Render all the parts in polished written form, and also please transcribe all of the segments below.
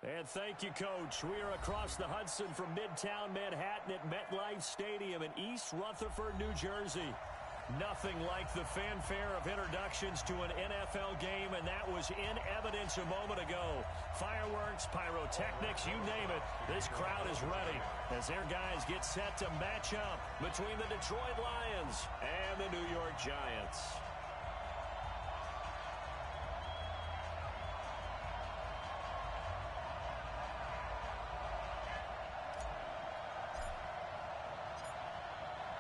And thank you, Coach. We are across the Hudson from Midtown Manhattan at MetLife Stadium in East Rutherford, New Jersey. Nothing like the fanfare of introductions to an NFL game, and that was in evidence a moment ago. Fireworks, pyrotechnics, you name it. This crowd is ready as their guys get set to match up between the Detroit Lions and the New York Giants.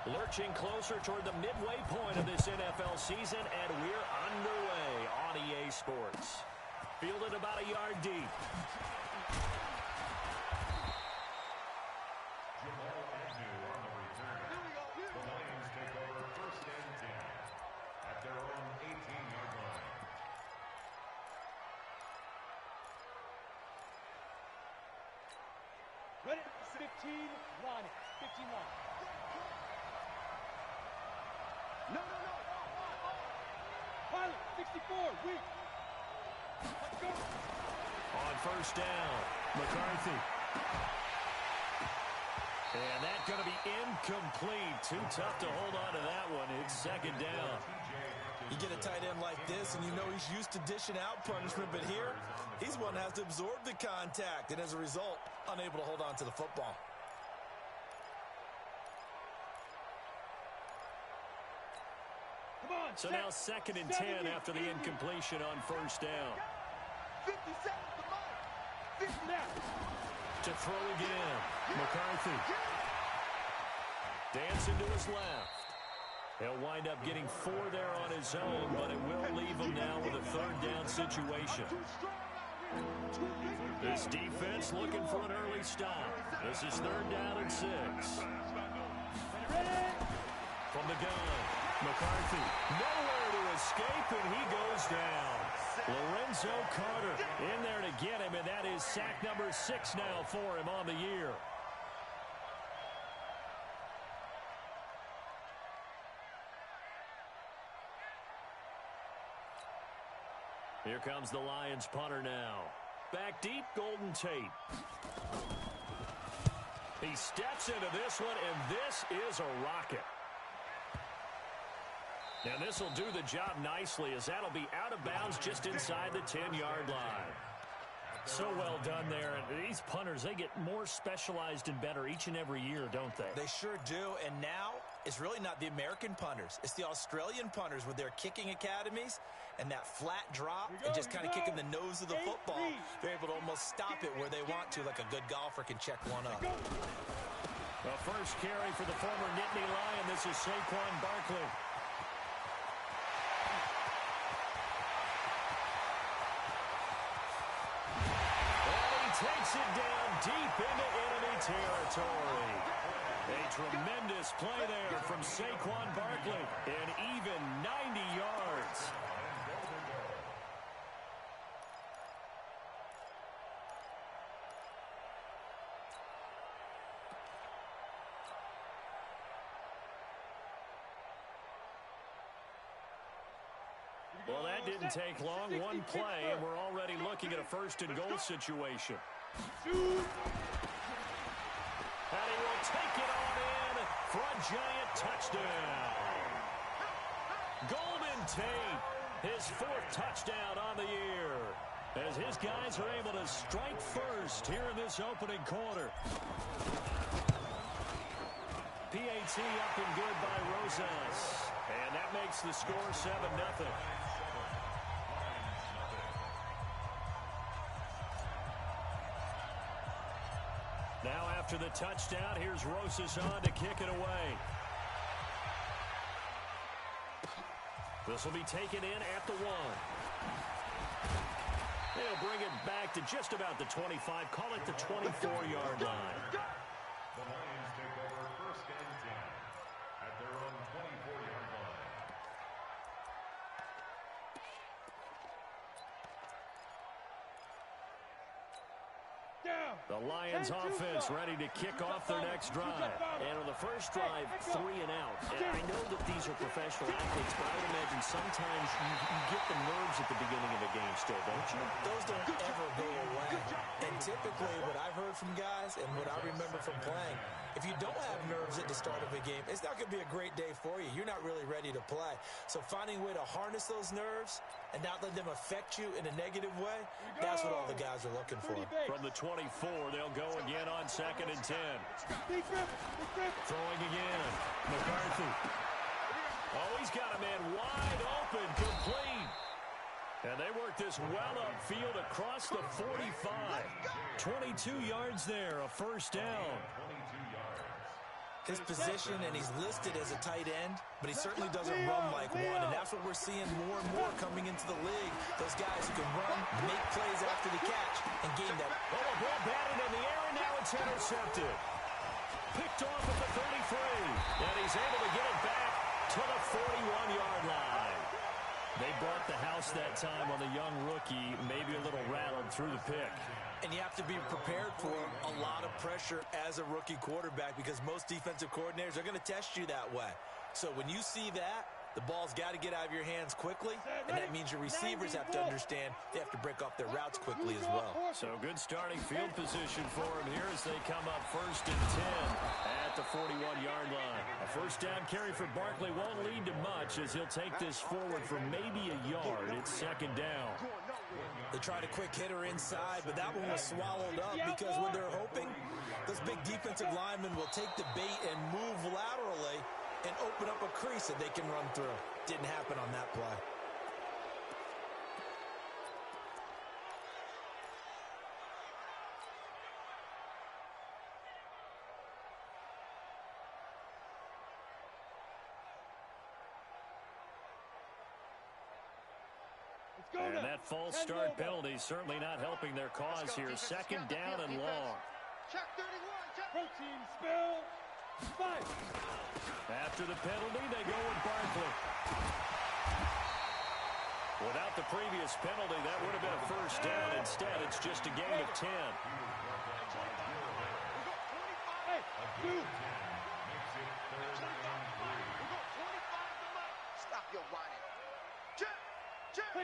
Lurching closer toward the midway point of this NFL season, and we're underway on EA Sports. Fielded about a yard deep. The Lions take over first and 10 at their own 18-yard line. Ready? 15 line. 15 line. No. Pilot, 64, weak. Let's go. On first down, McCarthy. And that's going to be incomplete. Too tough to hold on to that one. It's second down. You get a tight end like this, and you know he's used to dishing out punishment, but here, he's one that has to absorb the contact, and as a result, unable to hold on to the football. So now second and 10 after the incompletion on first down. 50 seconds to mine. 50 now. To throw again, McCarthy. Dancing to his left. He'll wind up getting 4 there on his own, but it will leave him now with a third down situation. This defense looking for an early stop. This is third down and 6. From the gun, McCarthy. Nowhere to escape, and he goes down. Lorenzo Carter in there to get him, and that is sack number 6 now for him on the year. Here comes the Lions punter now. Back deep, Golden Tate. He steps into this one, and this is a rocket. Now this will do the job nicely, as that'll be out of bounds just inside the 10-yard line. So well done there. And these punters, they get more specialized and better each and every year, don't they? They sure do. And now it's really not the American punters. It's the Australian punters with their kicking academies and that flat drop and just kind of kicking the nose of the football. They're able to almost stop it where they want to, like a good golfer can check one up. The first carry for the former Nittany Lion. This is Saquon Barkley. Takes it down deep into enemy territory. A tremendous play there from Saquon Barkley, and even 90 yards. Well, that didn't take long. One play, and we're already looking at a first and goal situation. And he will take it on in for a giant touchdown. Golden Tate, his 4th touchdown on the year, as his guys are able to strike first here in this opening quarter. PAT up and good by Rosas, and that makes the score 7-0. Now after the touchdown, here's Rosas on to kick it away. This will be taken in at the 1. They'll bring it back to just about the 25, call it the 24-yard line. The Lions take over first and 10 at their own 24-yard line. The Lions offense ready to kick off their next drive. And on the first drive, 3 and out. And I know that these are professional athletes, but I would imagine sometimes you get the nerves at the beginning of a game still, don't you? Those don't ever go away. And typically what I've heard from guys and what I remember from playing, if you don't have nerves at the start of a game, it's not going to be a great day for you. You're not really ready to play. So finding a way to harness those nerves and not let them affect you in a negative way, that's what all the guys are looking for. From the 24, they'll go again on 2nd and 10. Throwing again. McCarthy. Oh, he's got a man wide open, complete. And they work this well upfield across the 45. 22 yards there, a first down. His position, and he's listed as a tight end, but he certainly doesn't run like one, and that's what we're seeing more and more coming into the league. Those guys who can run, make plays after the catch, and gain that. Oh, a ball batted in the air, and now it's intercepted. Picked off at the 33, and he's able to get it back to the 41-yard line. They brought the house that time on the young rookie, maybe a little rattled through the pick. And you have to be prepared for a lot of pressure as a rookie quarterback because most defensive coordinators are going to test you that way. So when you see that, the ball's got to get out of your hands quickly, and that means your receivers have to understand they have to break off their routes quickly as well. So good starting field position for him here as they come up 1st and 10 at the 41-yard line. A first down carry for Barkley won't lead to much as he'll take this forward for maybe a yard. It's 2nd down. They tried a quick hitter inside, but that one was swallowed up because what they're hoping, those big defensive linemen will take the bait and move laterally and open up a crease that they can run through. Didn't happen on that play. And that false start penalty certainly not helping their cause here. 2nd down and long. Check 31. Check. Protein spill. 5. After the penalty, they go with Barkley. Without the previous penalty, that would have been a first down. Instead, it's just a gain of 10. Hey, dude. Stop your whining. Check. Check.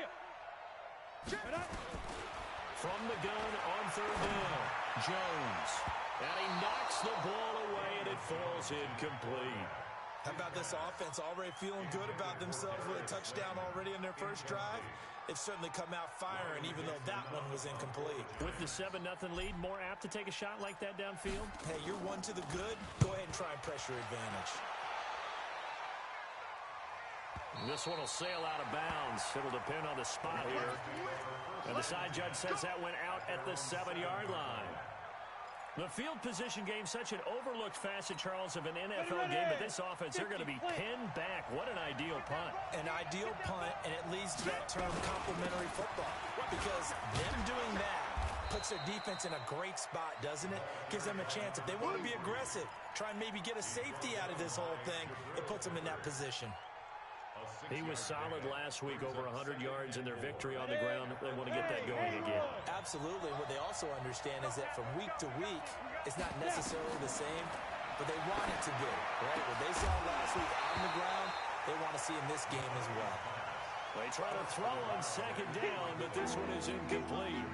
From the gun on 3rd down, Jones. And he knocks the ball away, and it falls incomplete. How about this offense already feeling good about themselves with a touchdown already in their first drive? They've certainly come out firing, even though that one was incomplete. With the 7-0 lead, more apt to take a shot like that downfield? Hey, you're one to the good. Go ahead and try and pressure advantage. This one will sail out of bounds. It'll depend on the spot here. And the side judge says that went out at the 7-yard line. The field position game, such an overlooked facet, Charles, of an NFL game, but this offense, they're going to be pinned back. What an ideal punt. An ideal punt, and it leads to that term complementary football. Because them doing that puts their defense in a great spot, doesn't it? Gives them a chance. If they want to be aggressive, try and maybe get a safety out of this whole thing, it puts them in that position. He was solid last week, over 100 yards in their victory on the ground. They want to get that going again. Absolutely. What they also understand is that from week to week, it's not necessarily the same, but they want it to be, right? What they saw last week on the ground, they want to see in this game as well. They try to throw on 2nd down, but this one is incomplete.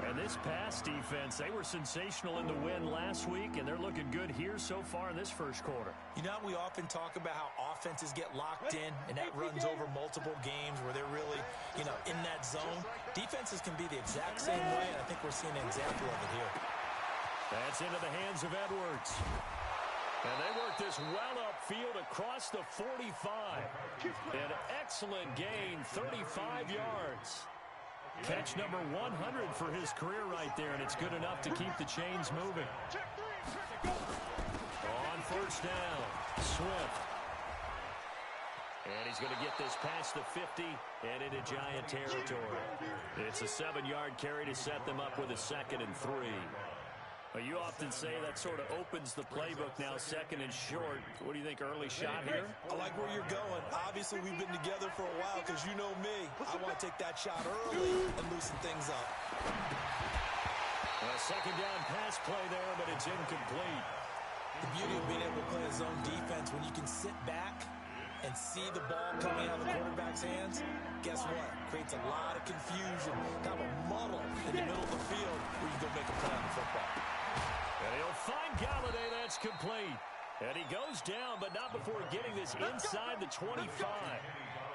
And this pass defense, they were sensational in the win last week, and they're looking good here so far in this first quarter. You know, we often talk about how offenses get locked in, and that runs over multiple games where they're really, in that zone. Defenses can be the exact same way, and I think we're seeing an example of it here. That's into the hands of Edwards. And they work this well upfield across the 45. An excellent gain, 35 yards. Catch number 100 for his career right there, and it's good enough to keep the chains moving. On 1st down, Swift. And he's going to get this past the 50 and into Giant territory. It's a 7-yard carry to set them up with a 2nd and 3. Well, you often say that sort of opens the playbook now, 2nd and short. What do you think, early shot here? I like where you're going. Obviously, we've been together for a while because you know me. I want to take that shot early and loosen things up. A second down pass play there, but it's incomplete. The beauty of being able to play a zone defense when you can sit back and see the ball coming out of the quarterback's hands, guess what? Creates a lot of confusion, kind of a muddle in the middle of the field where you go make a play on the football. And he'll find Galladay. That's complete. And he goes down, but not before getting this inside the 25.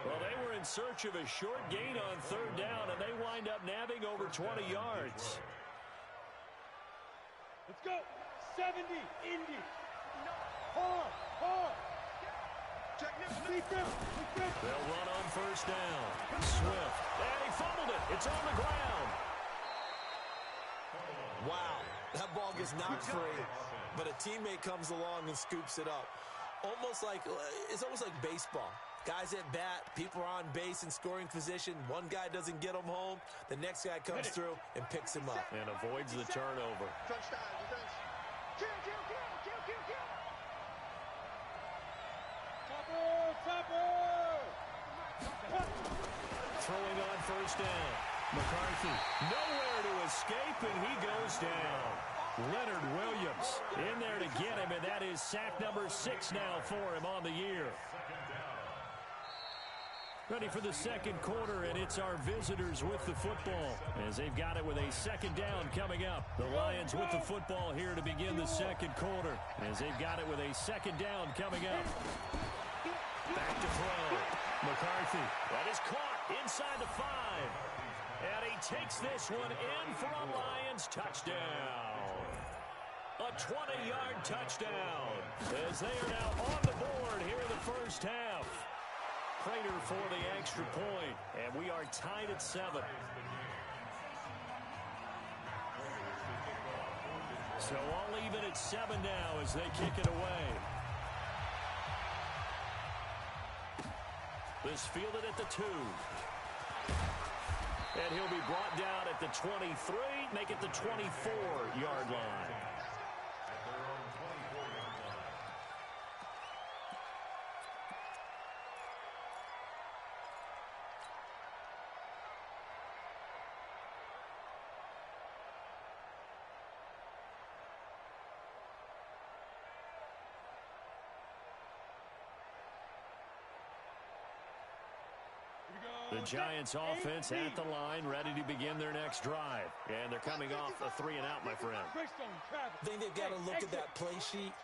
Well, they were in search of a short gain on third down, and they wind up nabbing over 20 yards. Let's go. 70, Indy. Hard. They'll run on first down. Swift. And he fumbled it. It's on the ground. Wow. That ball gets knocked free, but a teammate comes along and scoops it up. It's almost like baseball. Guys at bat, people are on base in scoring position. One guy doesn't get him home. The next guy comes through and picks him up. And avoids the turnover. Touchdown, defense. Kill. Topper. Throwing on first down. McCarthy nowhere to escape, and he goes down. Leonard Williams in there to get him, and that is sack number 6 now for him on the year. Ready for the second quarter, and it's our visitors with the football as they've got it with a second down coming up. The Lions with the football here to begin the second quarter as they've got it with a second down coming up. Back to throw. McCarthy. That is caught inside the 5. And he takes this one in for a Lions touchdown. A 20-yard touchdown as they are now on the board here in the first half. Prater for the extra point, and we are tied at 7. So all even at 7 now as they kick it away. This fielded at the 2. And he'll be brought down at the 23, make it the 24-yard line. The Giants offense at the line, ready to begin their next drive. And they're coming off a 3-and-out, my friend. I think they've got to look at that play sheet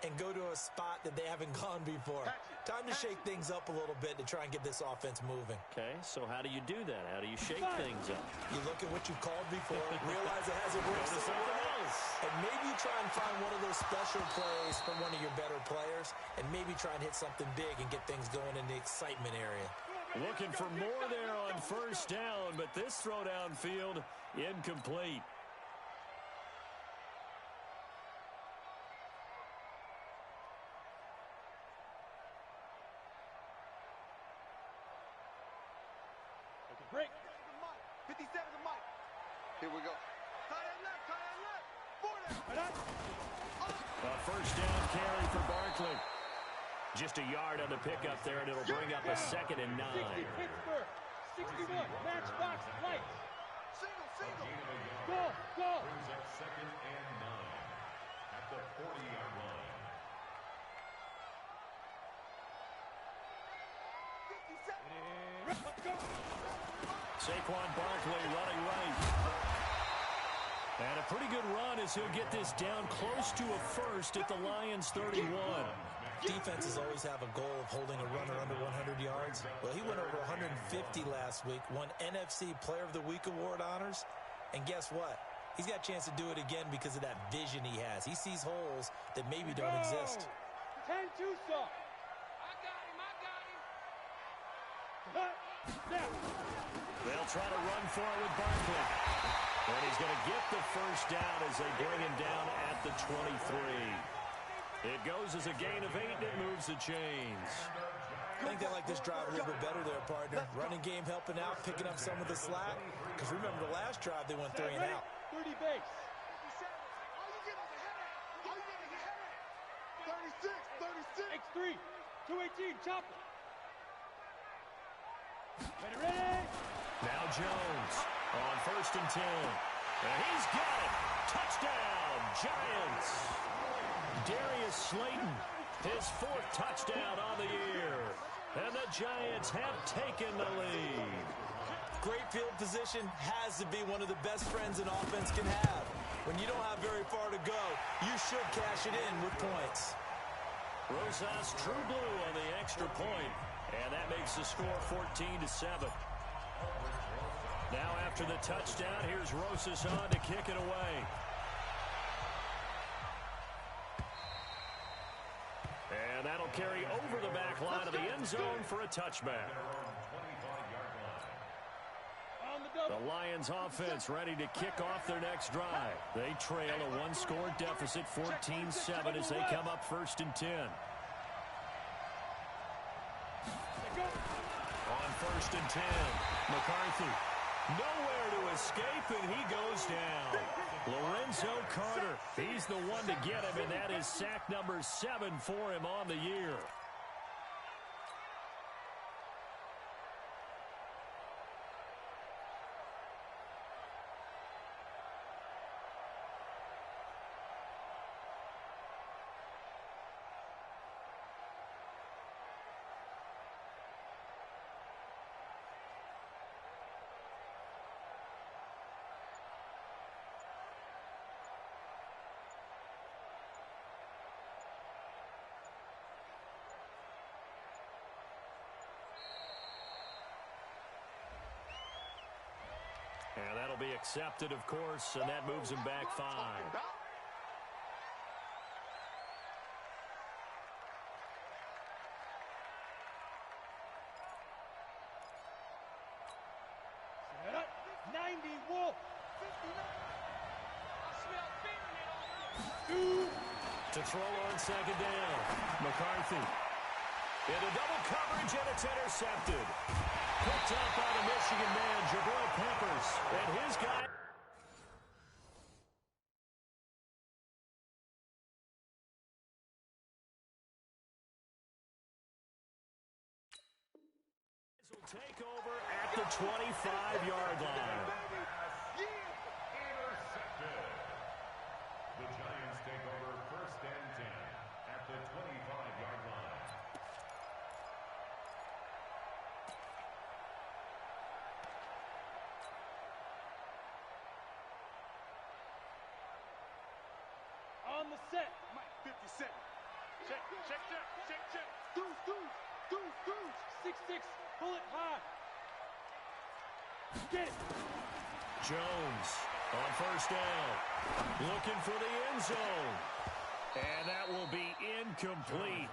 and go to a spot that they haven't gone before. Time to shake things up a little bit to try and get this offense moving. Okay, so how do you do that? How do you shake things up? You look at what you've called before, realize it hasn't worked so well, and maybe you try and find one of those special plays from one of your better players, and maybe try and hit something big and get things going in the excitement area. Looking for more there on first down, but this throw downfield, incomplete. Break. 57 to Mike. Here we go. Tie that left. 4 down. A first down carry for Barkley. Just a yard on the pickup there, and it'll bring up a 2nd and 9. 60 Pittsburgh. 61. Matchbox lights. Single. Go. Brings up 2nd and 9 at the 40-yard line. 57. Let's go. Saquon Barkley running right. And a pretty good run as he'll get this down close to a first at the Lions 31. Defenses always have a goal of holding a runner under 100 yards. Well, he went over 150 last week, won NFC Player of the Week award honors. And guess what? He's got a chance to do it again because of that vision he has. He sees holes that maybe don't exist. 10-2 saw. I got him. They'll try to run for it with Barkley. And he's going to get the first down as they bring him down at the 23. It goes as a gain of 8, and it moves the chains. I think they like this drive a little bit better there, partner. Running game helping out, picking up some of the slack. Because remember, the last drive, they went 3-and-out. 30 base. 36. X3. 218. Chopper. Ready. Now Jones on 1st and 10. And he's got it. Touchdown, Giants. Darius Slayton, his 4th touchdown on the year. And the Giants have taken the lead. Great field position has to be one of the best friends an offense can have. When you don't have very far to go, you should cash it in with points. Rosas True Blue on the extra point. And that makes the score 14-7. Now after the touchdown, here's Rosas on to kick it away. And that'll carry over the back line of the end zone for a touchback. The Lions offense ready to kick off their next drive. They trail a 1-score deficit, 14-7, as they come up 1st and 10. On 1st and 10, McCarthy nowhere to escape, and he goes down. Lorenzo Carter, he's the one to get him, and that is sack number 7 for him on the year. And that'll be accepted, of course, and that moves him back 5. Set up. 90 Wolf. To throw on 2nd down. McCarthy. Into double coverage, and it's intercepted. Picked up by the Michigan man, Jabril Peppers. And his guy... will take over at the 25-yard line. Intercepted. The Giants take over 1st and 10 at the 25-yard line. On the set. Mike, 50 seconds. Check. Deuce. 6-6. Bullet high. Get it. Jones on 1st down. Looking for the end zone. And that will be incomplete.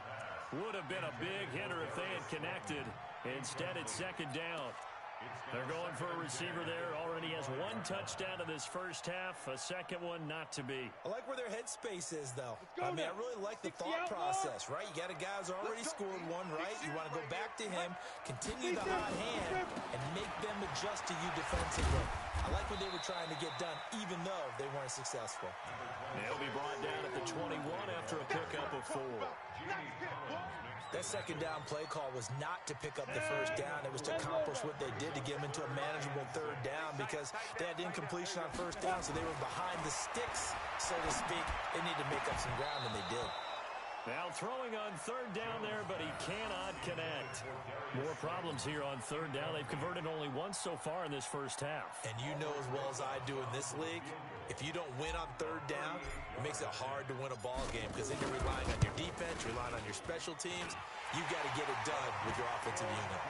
Would have been a big hitter if they had connected. Instead, it's 2nd down. They're going for a receiver there. Already has 1 touchdown in this first half. A 2nd one not to be. I like where their headspace is, though. I mean, I really like the thought process, right? You got a guy who's already scored 1, right? You want to go back to him, continue the hot hand, and make them adjust to you defensively. I like what they were trying to get done, even though they weren't successful. They'll be brought down at the 21 after a pickup of 4. That 2nd down play call was not to pick up the 1st down. It was to accomplish what they did to get them into a manageable 3rd down because they had incompletion on 1st down, so they were behind the sticks, so to speak. They need to make up some ground, and they did. Now throwing on 3rd down there, but he cannot connect. More problems here on 3rd down. They've converted only once so far in this first half. And you know as well as I do in this league, if you don't win on 3rd down, it makes it hard to win a ball game because then you're relying on your defense, relying on your special teams. You've got to get it done with your offensive unit.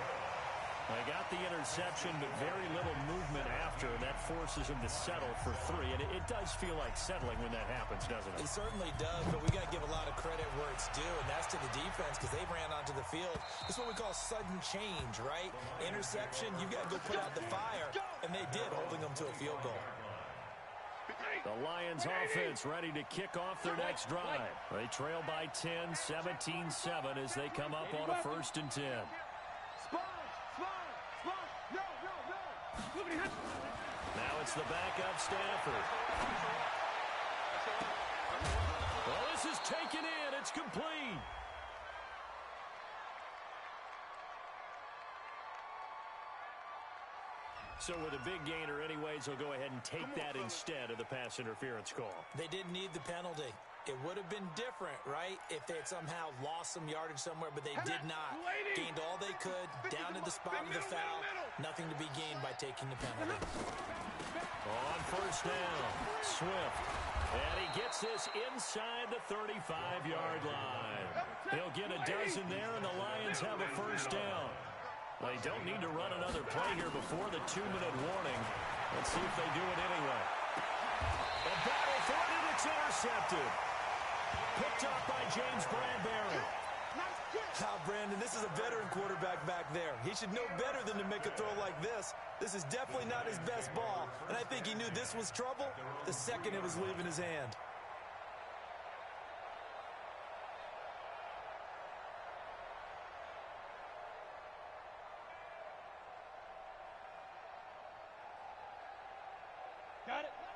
They got the interception, but very little movement after, and that forces him to settle for 3. And it does feel like settling when that happens, doesn't it? It certainly does, but we got to give a lot of credit where it's due, and that's to the defense because they ran onto the field. It's what we call sudden change, right? Interception, you've got to go put out the fire, and they did, holding them to a field goal. The Lions offense ready to kick off their next drive. They trail by 10, 17-7 as they come up on a 1st and 10. Now it's the backup Stafford. Well, this is taken in. It's complete. So with a big gainer anyways, they'll go ahead and take that instead of the pass interference call. They didn't need the penalty. It would have been different, right, if they had somehow lost some yardage somewhere, but they did not. Gained all they could, down to the spot of the foul. Nothing to be gained by taking the penalty. On first down, Swift. And he gets this inside the 35-yard line. He'll get a dozen there, and the Lions have a first down. They don't need to run another play here before the 2-minute warning. Let's see if they do it anyway. A battle for it, and it's intercepted. Picked up by James Bradbury. Brandon, this is a veteran quarterback back there. He should know better than to make a throw like this. This is definitely not his best ball, and I think he knew this was trouble the second it was leaving his hand.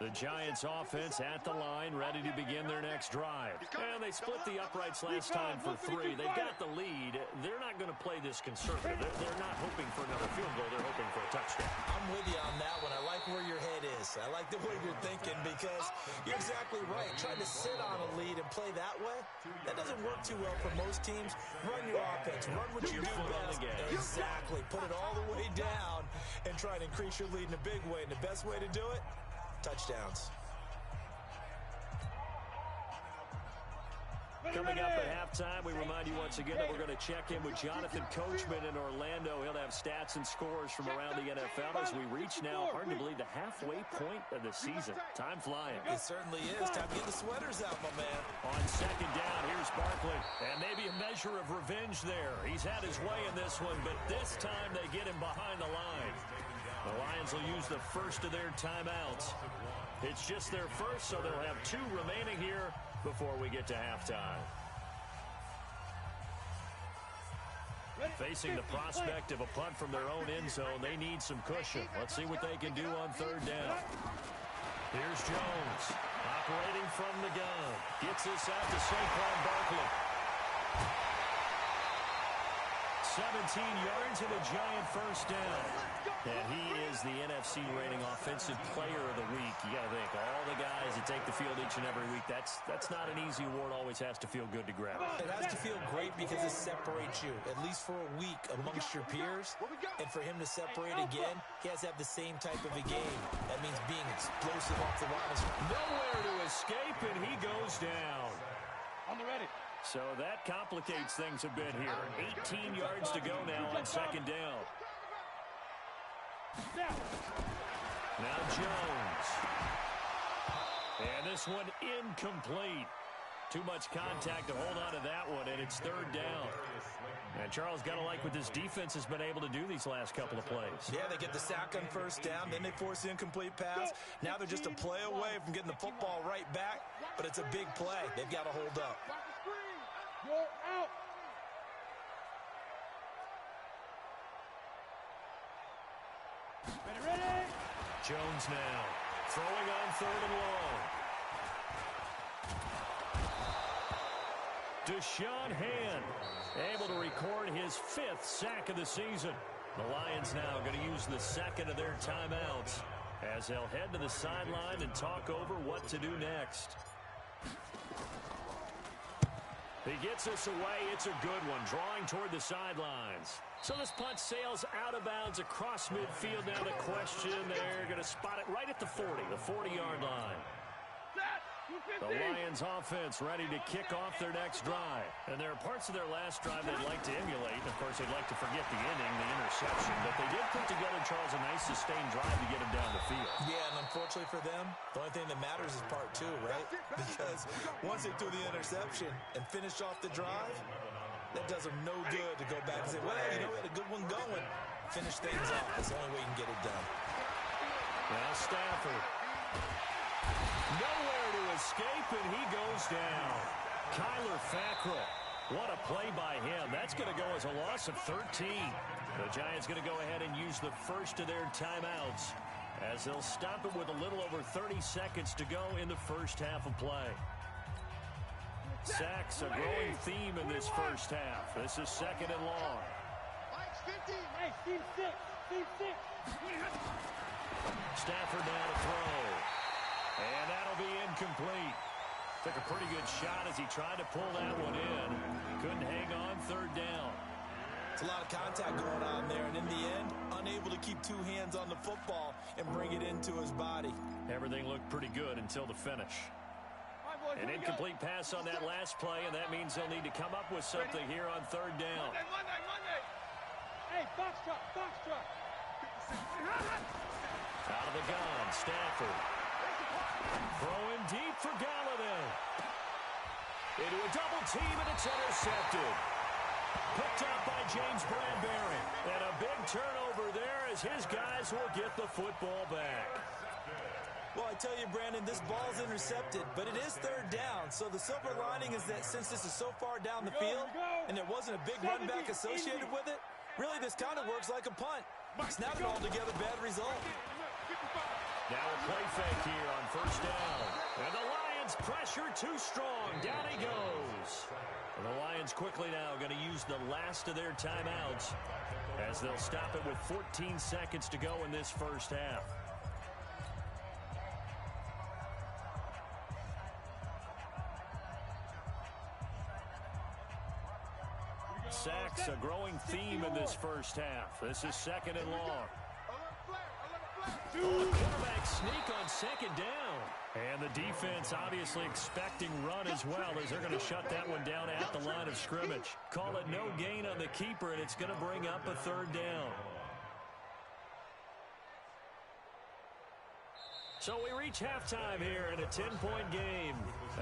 The Giants offense at the line, ready to begin their next drive. And they split the uprights last time for 3. They've got the lead. They're not going to play this conservative. They're not hoping for another field goal. They're hoping for a touchdown. I'm with you on that one. I like where your head is. I like the way you're thinking because you're exactly right. Trying to sit on a lead and play that way, that doesn't work too well for most teams. Run your offense. Run what you do best. Exactly. Put it all the way down and try to increase your lead in a big way. And the best way to do it, touchdowns. Coming up at halftime, we remind you once again that we're going to check in with Jonathan Coachman in Orlando. He'll have stats and scores from around the NFL as we reach now, hard to believe, the halfway point of the season. Time flying. It certainly is. Time to get the sweaters out, my man. On second down, here's Barkley. And maybe a measure of revenge there. He's had his way in this one, but this time they get him behind the line. The Lions will use the first of their timeouts. It's just their first, so they'll have 2 remaining here before we get to halftime. Facing the prospect of a punt from their own end zone, they need some cushion. Let's see what they can do on third down. Here's Jones, operating from the gun. Gets this out to Saquon Barkley. 17 yards and a giant first down. And he is the NFC rating offensive player of the week. You got to think, all the guys that take the field each and every week, that's not an easy award. Always has to feel good to grab. It has to feel great because it separates you, at least for a week, amongst your peers. And for him to separate again, he has to have the same type of a game. That means being explosive off the line. Nowhere to escape, and he goes down. On the ready. So that complicates things a bit here. 18 yards to go now on second down. Now Jones. And this one incomplete. Too much contact to hold on to that one, and it's third down. And Charles, got to like what this defense has been able to do these last couple of plays. Yeah, they get the sack on first down, then they force the incomplete pass. Now they're just a play away from getting the football right back, but it's a big play. They've got to hold up. You're out. Ready. Jones now throwing on third and long. Deshaun Hand able to record his 5th sack of the season. The Lions now going to use the second of their timeouts as they'll head to the sideline and talk over what to do next. He gets us away. It's a good one, drawing toward the sidelines. So this punt sails out of bounds across midfield. Now the question, they're going to spot it right at the 40, the 40-yard line. The Lions offense ready to kick off their next drive. And there are parts of their last drive they'd like to emulate. Of course, they'd like to forget the ending, the interception. But they did put together, Charles, a nice sustained drive to get them down the field. Yeah, and unfortunately for them, the only thing that matters is part 2, right? Because once they threw the interception and finished off the drive, that does them no good to go back and say, well, you know, we had a good one going. Finish things off. That's the only way you can get it done. Now Stafford. Nowhere to escape, and he goes down. Kyler Fackrell. What a play by him. That's going to go as a loss of 13. The Giants going to go ahead and use the first of their timeouts as they'll stop it with a little over 30 seconds to go in the first half of play. Sacks, a growing theme in this first half. This is second and long. 50. Hey, team 6. Team 6. Stafford now to throw. And that'll be incomplete. Took a pretty good shot as he tried to pull that one in. Couldn't hang on third down. It's a lot of contact going on there, and in the end, unable to keep two hands on the football and bring it into his body. Everything looked pretty good until the finish. An incomplete pass on that last play, and that means they'll need to come up with something here on third down. Monday. Hey, box truck. Out of the gun, Stafford. Throwing deep for Galladay. Into a double team, and it's intercepted. Picked up by James Bradbury. And a big turnover there as his guys will get the football back. Well, I tell you, Brandon, this ball's intercepted, but it is third down. So the silver lining is that since this is so far down the field and there wasn't a big run back associated with it, really this kind of works like a punt. It's not an altogether bad result. Now a play fake here on first down. And the Lions pressure too strong. Down he goes. And the Lions quickly now going to use the last of their timeouts as they'll stop it with 14 seconds to go in this first half. Sacks, a growing theme in this first half. This is second and long. Quarterback sneak on second down. And the defense obviously expecting run as well as they're going to shut that one down at the line of scrimmage. Call it no gain on the keeper, and it's going to bring up a third down. So we reach halftime here in a 10-point game.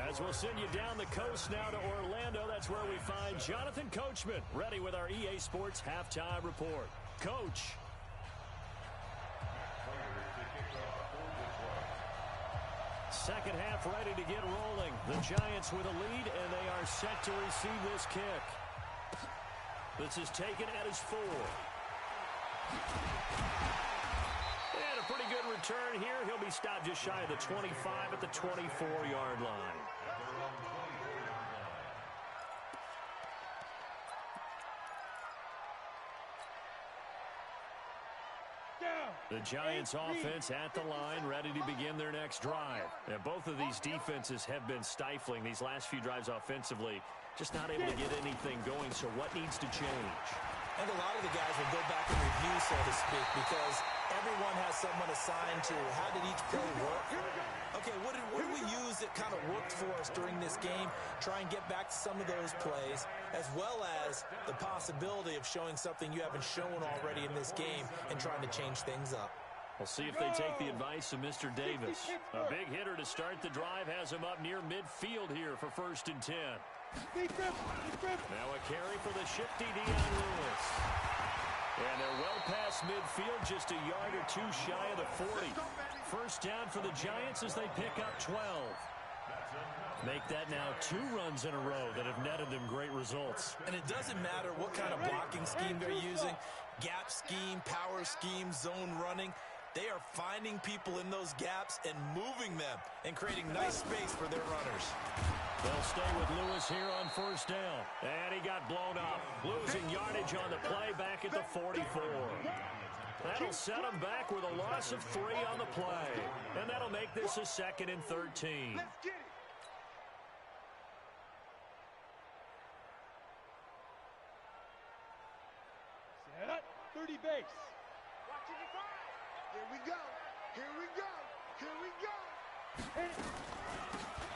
As we'll send you down the coast now to Orlando, that's where we find Jonathan Coachman, ready with our EA Sports Halftime Report. Coach. Second half ready to get rolling. The Giants with a lead, and they are set to receive this kick. This is taken at his 4. And a pretty good return here. He'll be stopped just shy of the 25 at the 24-yard line. The Giants offense at the line, ready to begin their next drive. And both of these defenses have been stifling these last few drives offensively. Just not able to get anything going, so what needs to change? And a lot of the guys will go back and review, so to speak, because everyone has someone assigned to how did each play work. Okay, what did we use that kind of worked for us during this game? Try and get back to some of those plays, as well as the possibility of showing something you haven't shown already in this game and trying to change things up. We'll see if they take the advice of Mr. Davis. A big hitter to start the drive has him up near midfield here for 1st and 10. Now a carry for the shifty Dion Lewis. And they're well past midfield, just a yard or two shy of the 40. First down for the Giants as they pick up 12. Make that now 2 runs in a row that have netted them great results. And it doesn't matter what kind of blocking scheme they're using, gap scheme, power scheme, zone running. They are finding people in those gaps and moving them and creating nice space for their runners. They'll stay with Lewis here on first down. And he got blown up. Losing yardage on the play back at the 44. That'll set him back with a loss of 3 on the play. And that'll make this a 2nd and 13. Let's get it. Set up. 30 base. Watching the fire. Here we go. Here we go. Here we go. Hit it.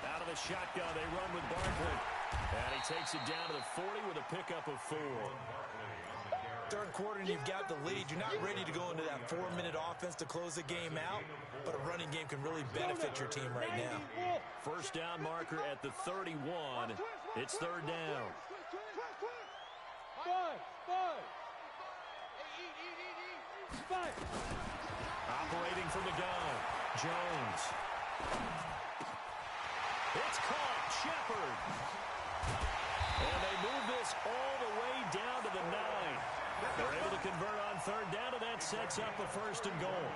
Out of the shotgun, they run with Barkley. And he takes it down to the 40 with a pickup of 4. Third quarter and you've got the lead. You're not ready to go into that 4-minute offense to close the game out, but a running game can really benefit your team right now. First down marker at the 31. It's third down. 5. Operating from the gun, Jones. It's caught, Shepard. And they move this all the way down to the 9. They're able to convert on third down, and that sets up a 1st and goal.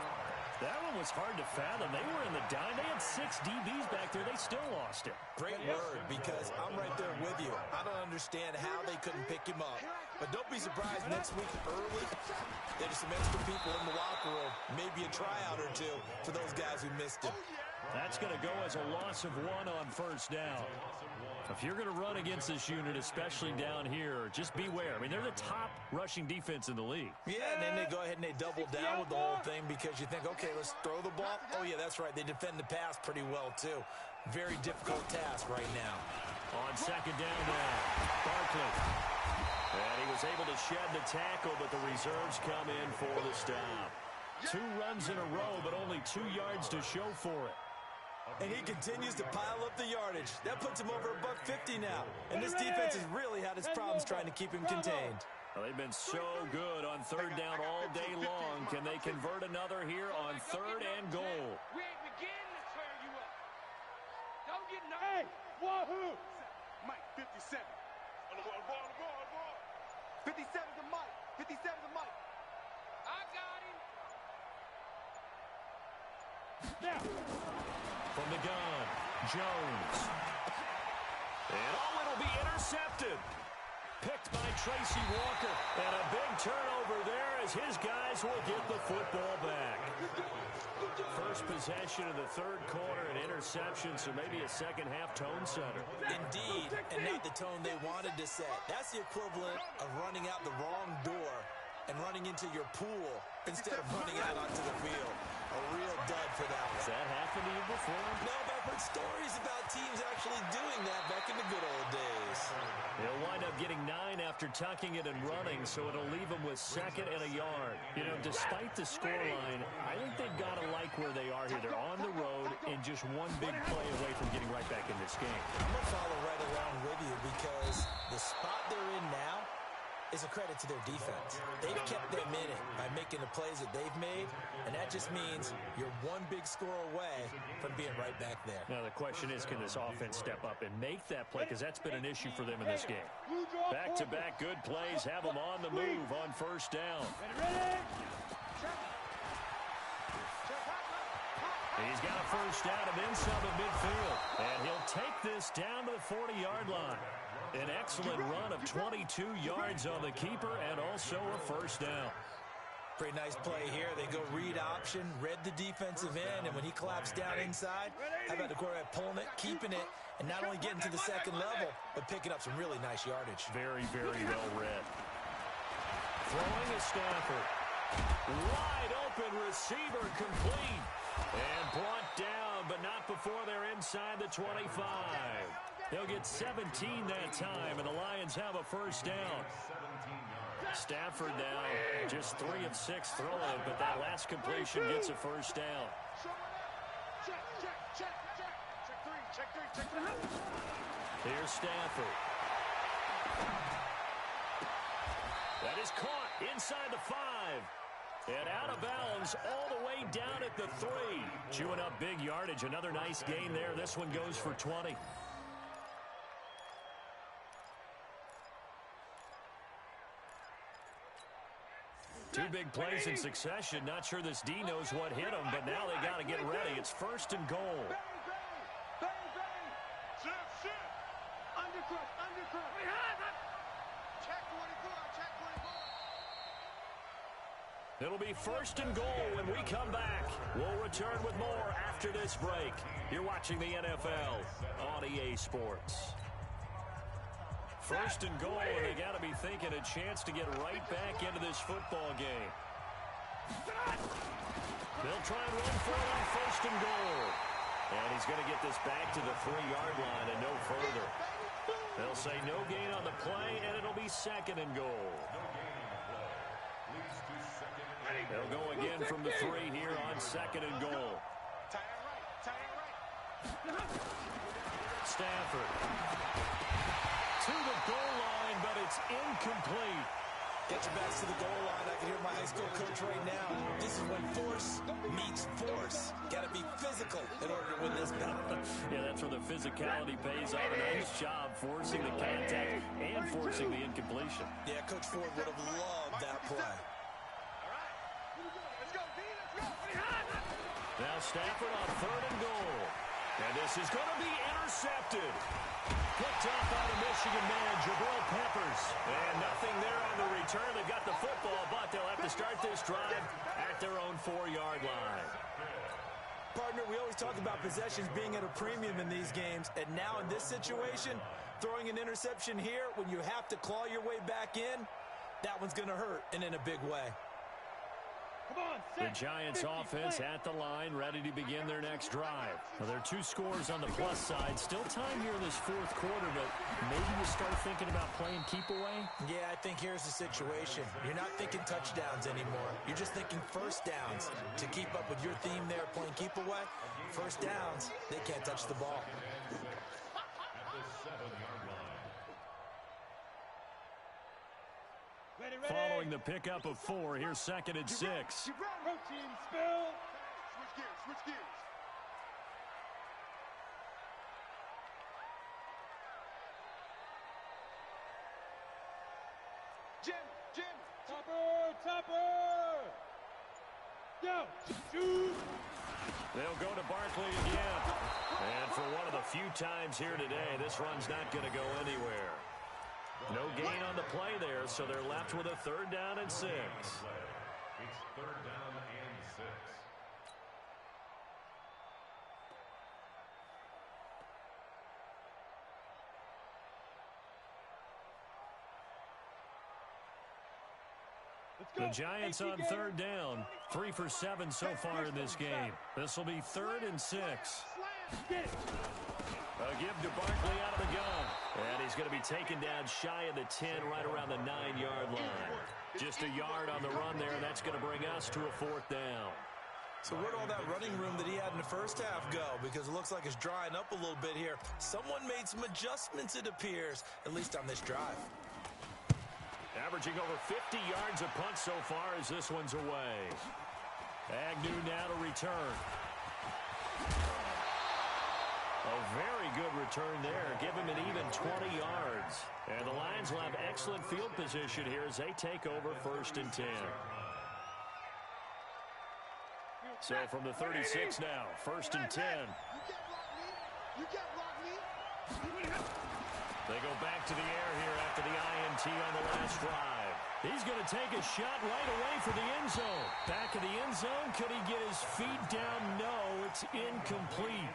That one was hard to fathom. They were in the dime. They had 6 DBs back there. They still lost it. Great word, because I'm right there with you. I don't understand how they couldn't pick him up. But don't be surprised next week early, there's some extra people in the locker room, maybe a tryout or two for those guys who missed it. That's going to go as a loss of 1 on first down. If you're going to run against this unit, especially down here, just beware. I mean, they're the top rushing defense in the league. Yeah, and then they go ahead and they double down with the whole thing because you think, okay, let's throw the ball. Oh, yeah, that's right. They defend the pass pretty well, too. Very difficult task right now. On second down now, Barkley. And he was able to shed the tackle, but the reserves come in for the stop. 2 runs in a row, but only 2 yards to show for it. And he continues to pile up the yardage. That puts him over $150 now. And this defense has really had its problems trying to keep him contained. Well, they've been so good on third down all day long. Can they convert another here on third and goal? We ain't beginning to tear you up. Don't get no. Hey, wahoo! Mike, 57. On the ball. 57 to Mike. 57 to Mike. I got him. Now, from the gun, Jones. And it'll be intercepted. Picked by Tracy Walker. And a big turnover there as his guys will get the football back. First possession of the third quarter, an interception, so maybe a second-half tone setter. Indeed, and not the tone they wanted to set. That's the equivalent of running out the wrong door and running into your pool instead of running out onto the field. A real dud for that one. Has that happened to you before? No, but I've heard stories about teams actually doing that back in the good old days. They'll wind up getting 9 after tucking it and running, so it'll leave them with second and a yard. You know, despite the scoreline, I think they've got to like where they are here. They're on the road and just one big play away from getting right back in this game. I'm going to follow right along with you because the spot they're in now is a credit to their defense. They've kept them in it by making the plays that they've made, and that just means you're one big score away from being right back there. Now the question is, can this offense step up and make that play, because that's been an issue for them in this game. Back-to-back good plays have them on the move on first down. He's got a first down of inside of midfield, and he'll take this down to the 40-yard line. An excellent run of 22 yards on the keeper and also a first down. Pretty nice play here. They go read option, read the defensive end, and when he collapsed down inside, how about the quarterback pulling it, keeping it, and not only getting to the second level, but picking up some really nice yardage. Very, very well read. Throwing is Stafford. Wide open receiver complete. And brought down, but not before they're inside the 25. They'll get 17 that time, and the Lions have a first down. Stafford now just 3 of 6 throwing, but that last completion gets a first down. Check 3. Here's Stafford. That is caught inside the 5. And out of bounds all the way down at the 3. Chewing up big yardage. Another nice gain there. This one goes for 20. Two big plays in succession. Not sure this D knows what hit him, but now they got to get ready. It's first and goal. It'll be first and goal when we come back. We'll return with more after this break. You're watching the NFL on EA Sports. First and goal, and they got to be thinking a chance to get right back into this football game. They'll try and run for it on first and goal. And he's going to get this back to the 3-yard line and no further. They'll say no gain on the play, and it'll be second and goal. They'll go again from the 3 here on second and goal. Stafford to the goal line, but it's incomplete. Get your backs to the goal line. I can hear my high school coach right now. This is when force meets force. Got to be physical in order to win this battle. Yeah, that's where the physicality pays off. A nice job forcing the contact and forcing the incompletion. Yeah, Coach Ford would have loved that play. Now Stafford on third and goal. And this is going to be intercepted. Picked off by the Michigan man, Jabril Peppers. And nothing there on the return. They've got the football, but they'll have to start this drive at their own 4-yard line. Partner, we always talk about possessions being at a premium in these games, and now in this situation, throwing an interception here when you have to claw your way back in, that one's going to hurt, and in a big way. The Giants offense at the line, ready to begin their next drive. Now, there are 2 scores on the plus side. Still time here in this 4th quarter, but maybe you start thinking about playing keep away? Yeah, I think here's the situation. You're not thinking touchdowns anymore. You're just thinking first downs. To keep up with your theme there, playing keep away, first downs, they can't touch the ball. Following the pickup of 4, here's 2nd and 6. Protein spill. Switch gears, switch gears. Jim. Topper. Go. Shoot. They'll go to Barkley again. And for one of the few times here today, this run's not going to go anywhere. No gain on the play there, so they're left with a 3rd down and 6. It's 3rd down and 6. The Giants on 3rd down, 3 for 7 so far in this game. This will be 3rd and 6. A give to Barkley out of the gun. And he's going to be taken down shy of the 10, right around the 9-yard line. Just a yard on the run there, and that's going to bring us to a 4th down. So where'd all that running room that he had in the first half go? Because it looks like it's drying up a little bit here. Someone made some adjustments, it appears, at least on this drive. Averaging over 50 yards a punt so far as this one's away. Agnew now to return. A very good return there. Give him an even 20 yards. And the Lions will have excellent field position here as they take over 1st and 10. So from the 36 now, 1st and 10. They go back to the air here after the INT on the last drive. He's going to take a shot right away for the end zone. Back of the end zone. Could he get his feet down? No, it's incomplete.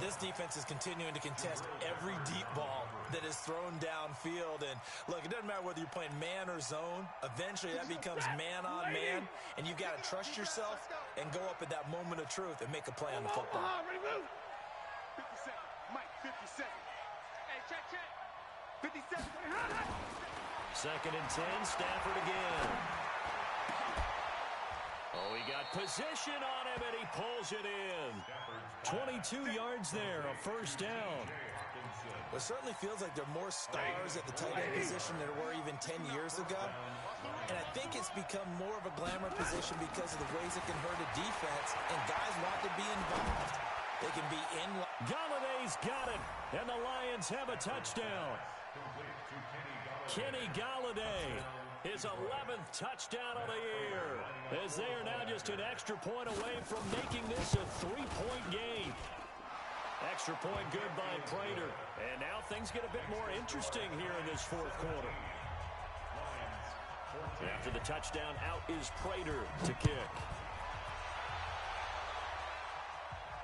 This defense is continuing to contest every deep ball that is thrown downfield. And, look, it doesn't matter whether you're playing man or zone. Eventually, that becomes man on man. And you've got to trust yourself and go up at that moment of truth and make a play on the football. 57. Mike, 57. Hey, check. 57. 2nd and 10, Stafford again. Oh, he got position on him, and he pulls it in. 22 yards there, a 1st down. Well, it certainly feels like there are more stars at the tight end position than there were even 10 years ago. And I think it's become more of a glamour position because of the ways it can hurt a defense, and guys want to be involved. They can be in. Galladay's got it, and the Lions have a touchdown. Kenny Galladay, his 11th touchdown of the year, as they are now just an extra point away from making this a 3-point game. Extra point good by Prater. And now things get a bit more interesting here in this 4th quarter. After the touchdown, out is Prater to kick.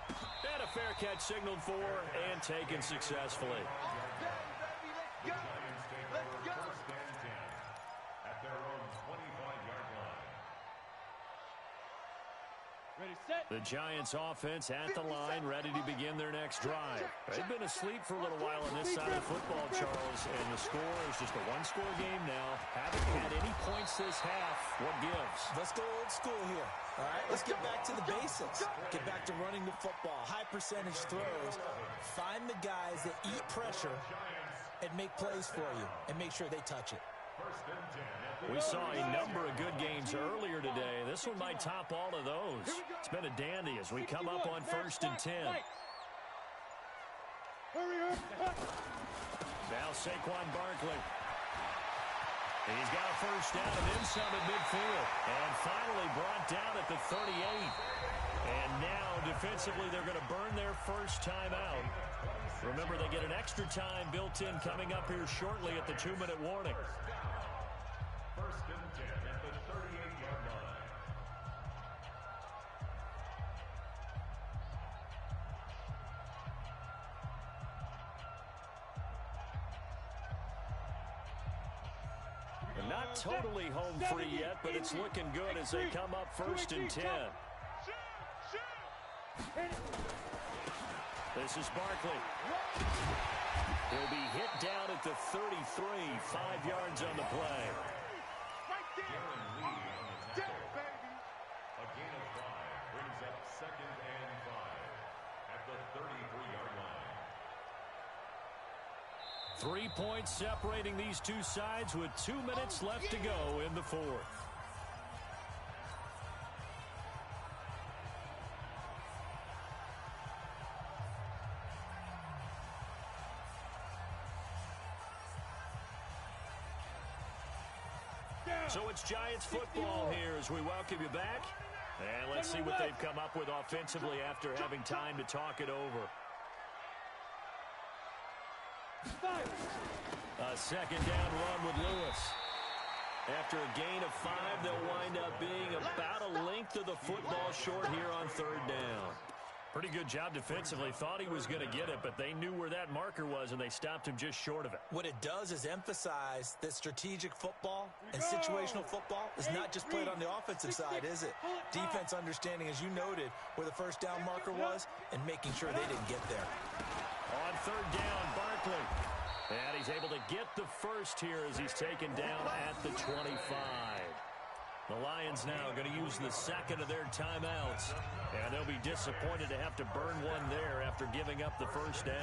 And a fair catch signaled for and taken successfully. The Giants offense at the line, ready to begin their next drive. They've been asleep for a little while on this side of football, Charles, and the score is just a 1-score game now. Haven't had any points this half. What gives? Let's go old school here. All right, let's get back to the basics. Get back to running the football, high percentage throws. Find the guys that eat pressure and make plays for you and make sure they touch it. We saw a number of good games earlier today. This one might top all of those. It's been a dandy as we come up on 1st and 10. Now Saquon Barkley. He's got a first down and then some at midfield. And finally brought down at the 38. And now defensively they're going to burn their first time out. Remember, they get an extra time built in coming up here shortly at the 2-minute warning. First and 10 at the 38-yard line. Not totally home free yet, but it's looking good as they come up first and 10. This is Barkley. He'll be hit down at the 33, 5 yards on the play. A gain of 5 brings up second and 5 at the 33-yard line. 3 points separating these two sides with 2 minutes left to go in the fourth. So it's Giants football here as we welcome you back. And let's see what they've come up with offensively after having time to talk it over. A second down run with Lewis. After a gain of 5, they'll wind up being about a length of the football short here on third down. Pretty good job defensively. Thought he was going to get it, but they knew where that marker was, and they stopped him just short of it. What it does is emphasize that strategic football and situational football is not just played on the offensive side, is it? Defense understanding, as you noted, where the first down marker was and making sure they didn't get there. On third down, Barkley. And he's able to get the first here as he's taken down at the 25. The Lions now going to use the second of their timeouts. And they'll be disappointed to have to burn one there after giving up the first down.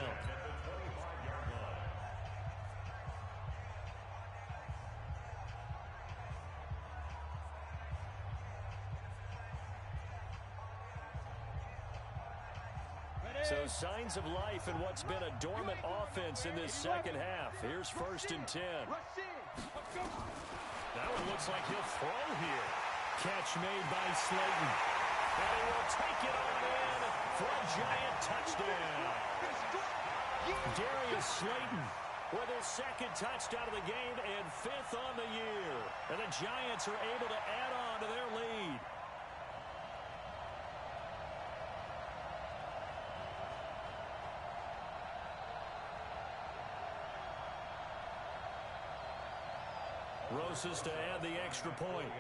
So signs of life in what's been a dormant offense in this second half. Here's first and 10. That one looks like he'll throw here. Catch made by Slayton. And he will take it on in for a Giant touchdown. Darius Slayton with his second touchdown of the game and 5th on the year. And the Giants are able to add on to their lead. Rosas to add the extra point.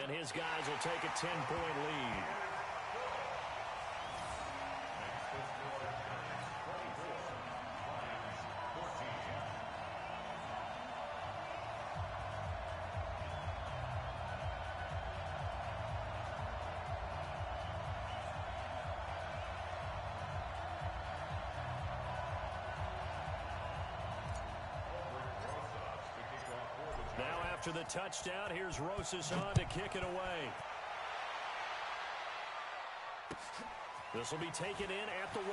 And his guys will take a 10-point lead. After the touchdown, here's Rosas on to kick it away. This will be taken in at the 1.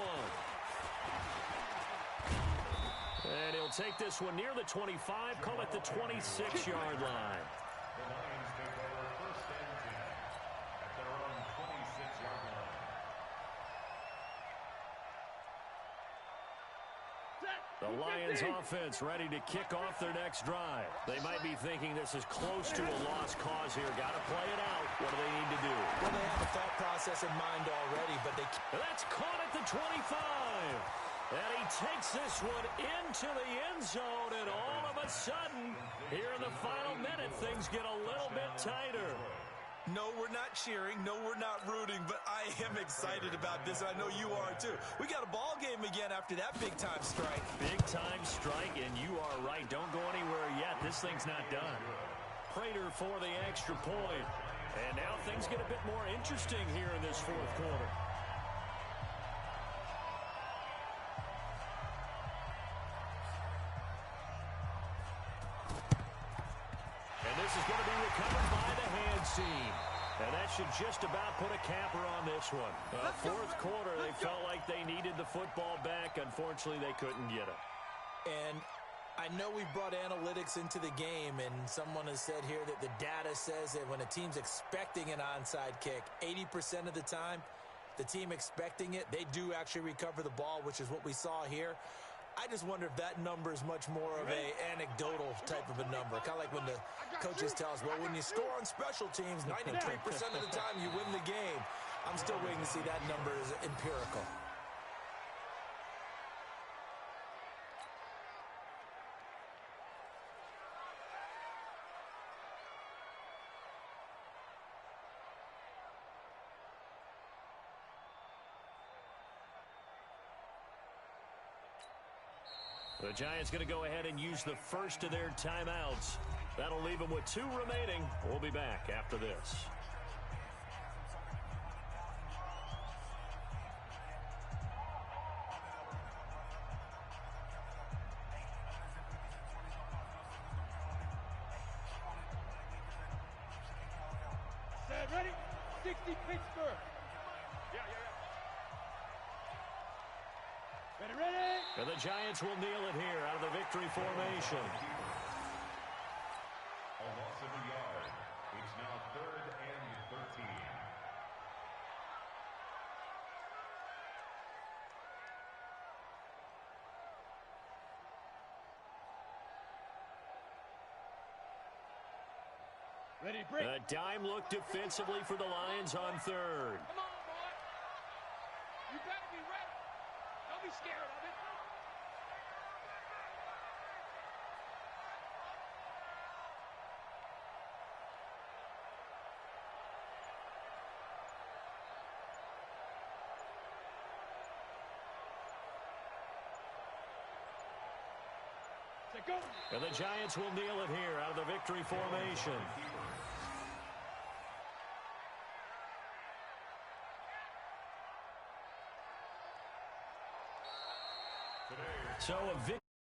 And he'll take this one near the 25, call it the 26-yard line. The Lions take over first and 10 at their own 26-yard line. The Lions offense ready to kick off their next drive. They might be thinking this is close to a lost cause here. Got to play it out. What do they need to do? Well, they have a thought process in mind already, but they... That's caught at the 25. And he takes this one into the end zone, and all of a sudden, here in the final minute, things get a little bit tighter. No, we're not cheering. No, we're not rooting, but I am excited about this. I know you are, too. We got a ball game again after that big-time strike. Big-time strike, and you are right. Don't go anywhere yet. This thing's not done. Prater for the extra point. And now things get a bit more interesting here in this fourth quarter. And this is going to be recovered should just about put a capper on this one. Fourth quarter, they felt like they needed the football back. Unfortunately, they couldn't get it. And I know we've brought analytics into the game, and someone has said here that the data says that when a team's expecting an onside kick, 80% of the time, the team expecting it, they do actually recover the ball, which is what we saw here. I just wonder if that number is much more of a anecdotal type of a number. Kind of like when the coaches tell us, well, when you score on special teams, 93% of the time you win the game. I'm still waiting to see that number is empirical. The Giants going to go ahead and use the first of their timeouts. That'll leave them with 2 remaining. We'll be back after this. Set, ready? 60 Pittsburgh. Yeah. Ready? And the Giants will kneel it here out of the victory formation. A loss of a yard. It's now 3rd and 13. Ready, break. A dime look defensively for the Lions on 3rd. Come on, boy. You better be ready. Don't be scared of it. Go. And the Giants will kneel it here out of the victory formation. So a victory.